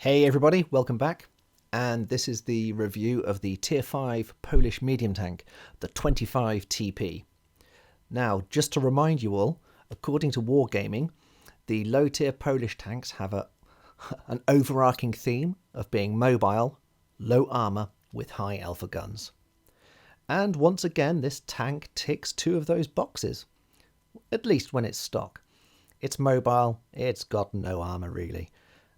Hey everybody, welcome back. And this is the review of the Tier 5 Polish medium tank, the 25 TP. Now, just to remind you all, according to Wargaming, the low tier Polish tanks have an overarching theme of being mobile, low armour with high alpha guns. And once again, this tank ticks two of those boxes, at least when it's stock. It's mobile, it's got no armour really.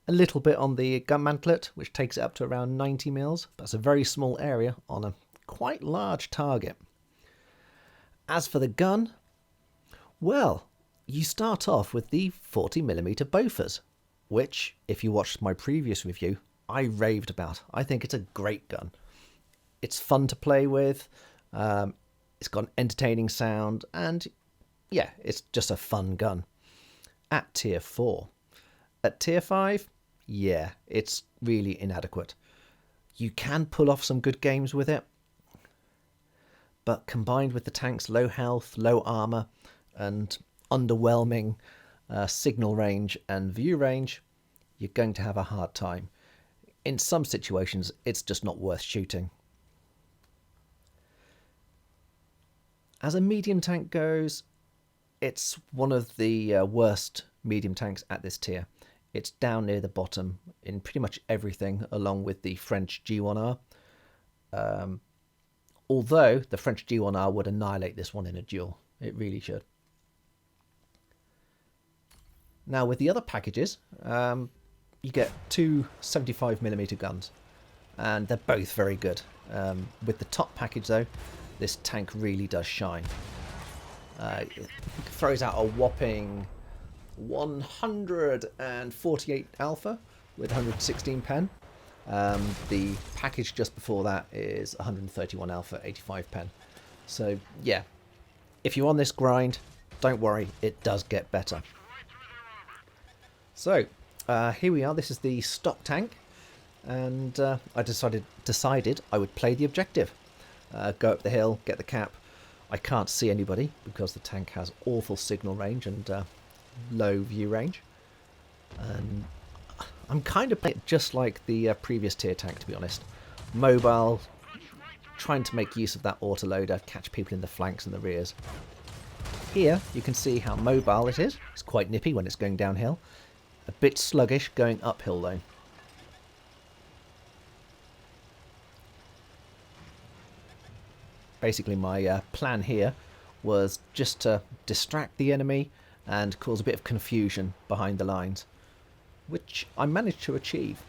A little bit on the gun mantlet, which takes it up to around 90 mils. That's a very small area on a quite large target. As for the gun, well, you start off with the 40mm Bofors, which, if you watched my previous review, I raved about. I think it's a great gun. It's fun to play with, it's got an entertaining sound, and yeah, it's just a fun gun. At Tier 4. At Tier 5, yeah, it's really inadequate. You can pull off some good games with it, but combined with the tank's low health, low armour, and underwhelming signal range and view range, you're going to have a hard time. In some situations, it's just not worth shooting. As a medium tank goes, it's one of the worst medium tanks at this tier. It's down near the bottom in pretty much everything, along with the French G1R. Although the French G1R would annihilate this one in a duel. It really should. Now with the other packages, you get two 75mm guns, and they're both very good. With the top package though, this tank really does shine. It throws out a whopping 148 alpha with 116 pen. The package just before that is 131 alpha, 85 pen. So yeah, if you're on this grind, don't worry, it does get better. So here we are. This is the stock tank, and I decided I would play the objective. Go up the hill, get the cap. I can't see anybody because the tank has awful signal range and low view range, and I'm kind of playing it just like the previous tier tank, to be honest. Mobile, trying to make use of that autoloader, catch people in the flanks and the rears. Here you can see how mobile it is. It's quite nippy when it's going downhill, a bit sluggish going uphill though. Basically my plan here was just to distract the enemy and cause a bit of confusion behind the lines, which I managed to achieve,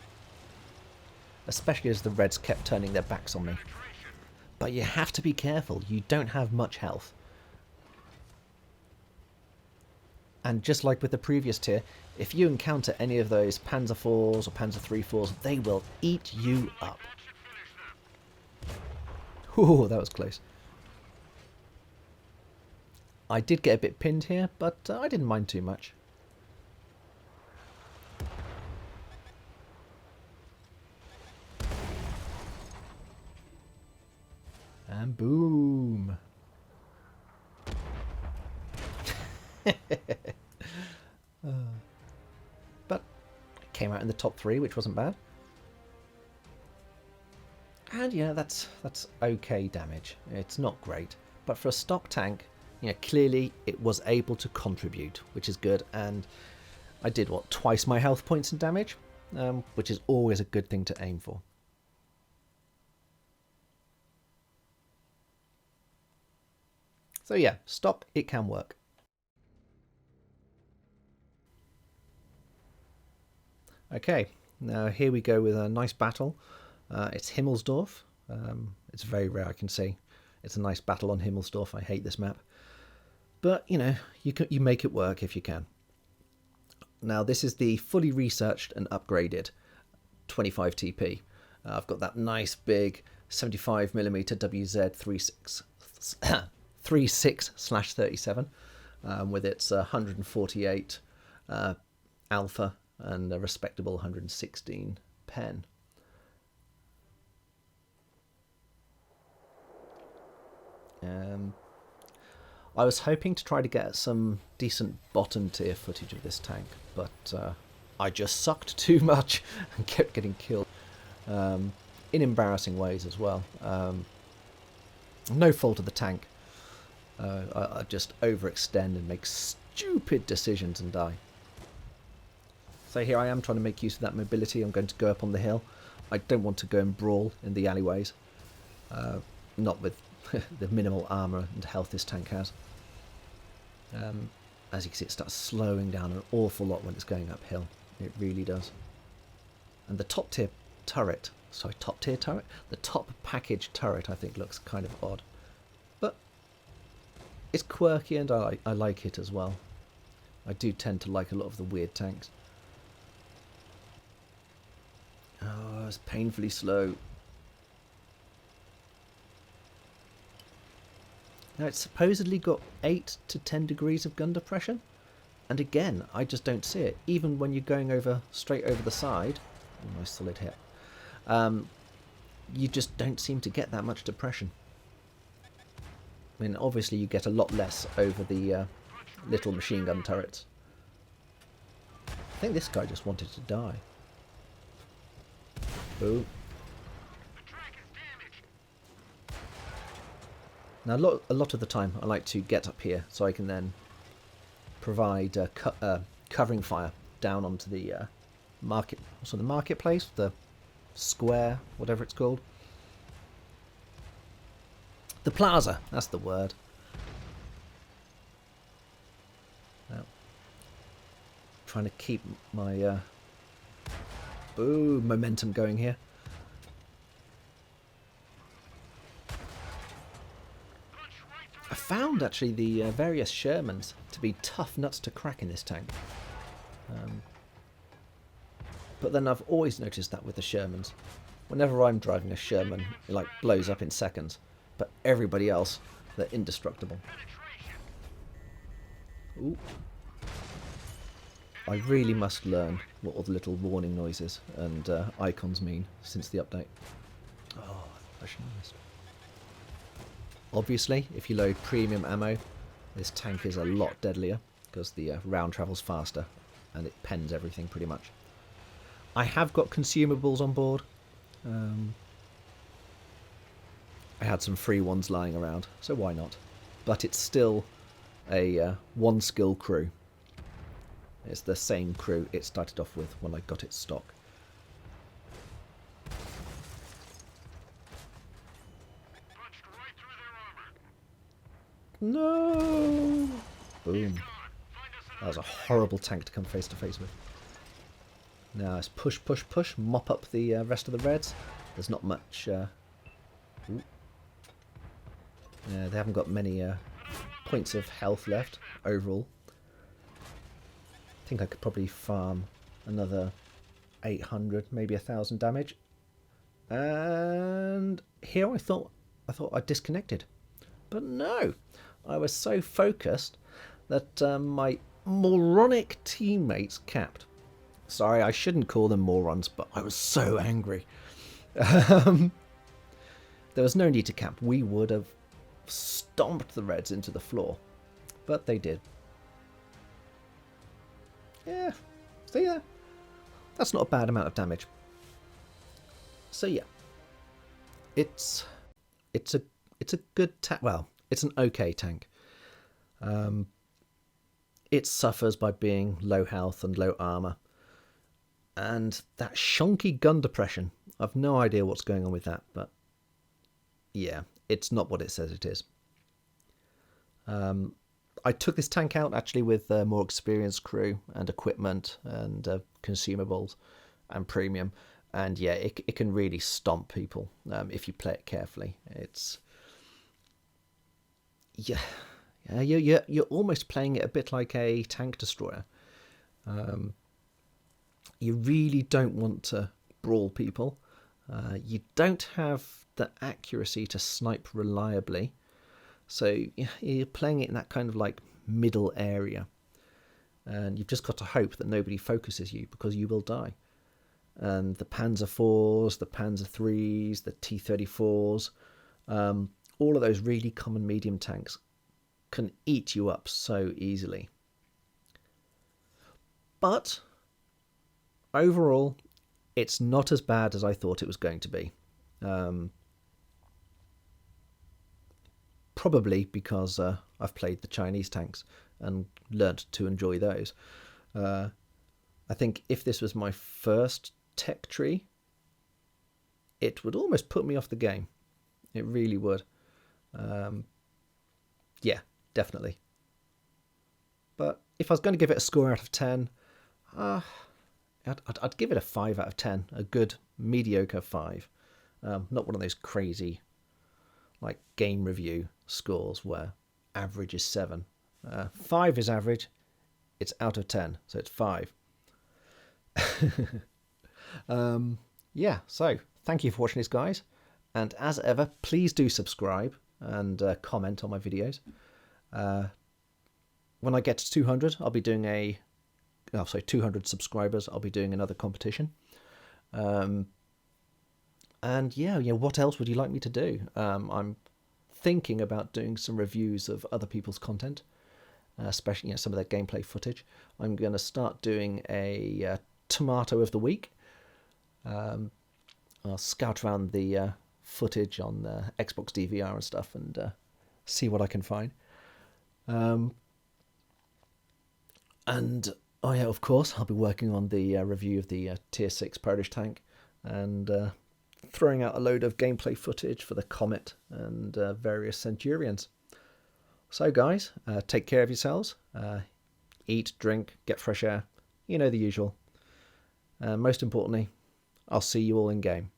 especially as the Reds kept turning their backs on me. But you have to be careful, you don't have much health. And just like with the previous tier, if you encounter any of those Panzer IVs or Panzer III-4s, they will eat you up. Ooh, that was close. I did get a bit pinned here, but I didn't mind too much. And boom. But I came out in the top 3, which wasn't bad. And yeah, that's okay damage. It's not great, but for a stock tank, you know, clearly it was able to contribute, which is good. And I did what, twice my health points in damage, which is always a good thing to aim for. So yeah, stock, it can work. Okay, now here we go with a nice battle. It's Himmelsdorf. It's very rare, I can see. It's a nice battle on Himmelsdorf. I hate this map. But, you know, you make it work if you can. Now, this is the fully researched and upgraded 25 TP. I've got that nice big 75mm WZ 36/37 with its 148 alpha and a respectable 116 pen. I was hoping to try to get some decent bottom tier footage of this tank, but I just sucked too much and kept getting killed in embarrassing ways as well. No fault of the tank. I just overextend and make stupid decisions and die. So here I am trying to make use of that mobility. I'm going to go up on the hill. I don't want to go and brawl in the alleyways. Not with the minimal armour and health this tank has. As you can see, it starts slowing down an awful lot when it's going uphill. It really does. And the top tier turret, the top package turret I think looks kind of odd. But it's quirky and I like it as well. I do tend to like a lot of the weird tanks. Oh, it's painfully slow. Now it's supposedly got 8 to 10 degrees of gun depression, and again I just don't see it. Even when you're going over straight over the side, oh, nice solid hit, you just don't seem to get that much depression. I mean, obviously you get a lot less over the little machine gun turrets. I think this guy just wanted to die. Ooh. Now, a lot of the time, I like to get up here so I can then provide covering fire down onto the the marketplace, the square, whatever it's called. The plaza, that's the word. Now, trying to keep my momentum going here. I found actually the various Shermans to be tough nuts to crack in this tank. But then I've always noticed that with the Shermans. Whenever I'm driving a Sherman, it like blows up in seconds. But everybody else, they're indestructible. Ooh. I really must learn what all the little warning noises and icons mean since the update. Oh, I should have missed. Obviously, if you load premium ammo, this tank is a lot deadlier because the round travels faster and it pens everything pretty much. I have got consumables on board. I had some free ones lying around, so why not? But it's still a one skill crew. It's the same crew it started off with when I got its stock. No! Boom. That was a horrible tank to come face to face with. Now it's push, push, push, mop up the rest of the Reds. There's not much... Yeah, they haven't got many points of health left overall. I think I could probably farm another 800, maybe 1,000 damage. And here I thought I'd disconnected. But no, I was so focused that my moronic teammates capped. Sorry, I shouldn't call them morons, but I was so angry. There was no need to cap. We would have stomped the Reds into the floor, but they did. Yeah, so yeah, that's not a bad amount of damage. So yeah, it's a good tank. Well, it's an okay tank. It suffers by being low health and low armor, and that shonky gun depression. I've no idea what's going on with that, but yeah, it's not what it says it is. I took this tank out actually with a more experienced crew and equipment and consumables and premium, and yeah, it can really stomp people if you play it carefully. It's you're almost playing it a bit like a tank destroyer. You really don't want to brawl people. You don't have the accuracy to snipe reliably. So you're playing it in that kind of like middle area. And you've just got to hope that nobody focuses you because you will die. And the Panzer IVs, the Panzer IIIs, the T-34s, all of those really common medium tanks can eat you up so easily. But overall, it's not as bad as I thought it was going to be. Probably because I've played the Chinese tanks and learnt to enjoy those. I think if this was my first tech tree, it would almost put me off the game. It really would. Yeah, definitely. But if I was going to give it a score out of 10, I'd give it a 5 out of 10. A good, mediocre 5. Not one of those crazy, like, game review scores where average is 7. 5 is average. It's out of 10, so it's 5. Yeah, so thank you for watching this, guys. And as ever, please do subscribe and comment on my videos. When I get to 200, I'll be doing 200 subscribers, I'll be doing another competition. And yeah, what else would you like me to do? I'm thinking about doing some reviews of other people's content, especially some of their gameplay footage. I'm going to start doing a tomato of the week. I'll scout around the footage on Xbox DVR and stuff and see what I can find. And oh yeah, of course, I'll be working on the review of the Tier 6 Polish tank and throwing out a load of gameplay footage for the Comet and various Centurions. So guys, take care of yourselves. Eat, drink, get fresh air. You know the usual. Most importantly, I'll see you all in game.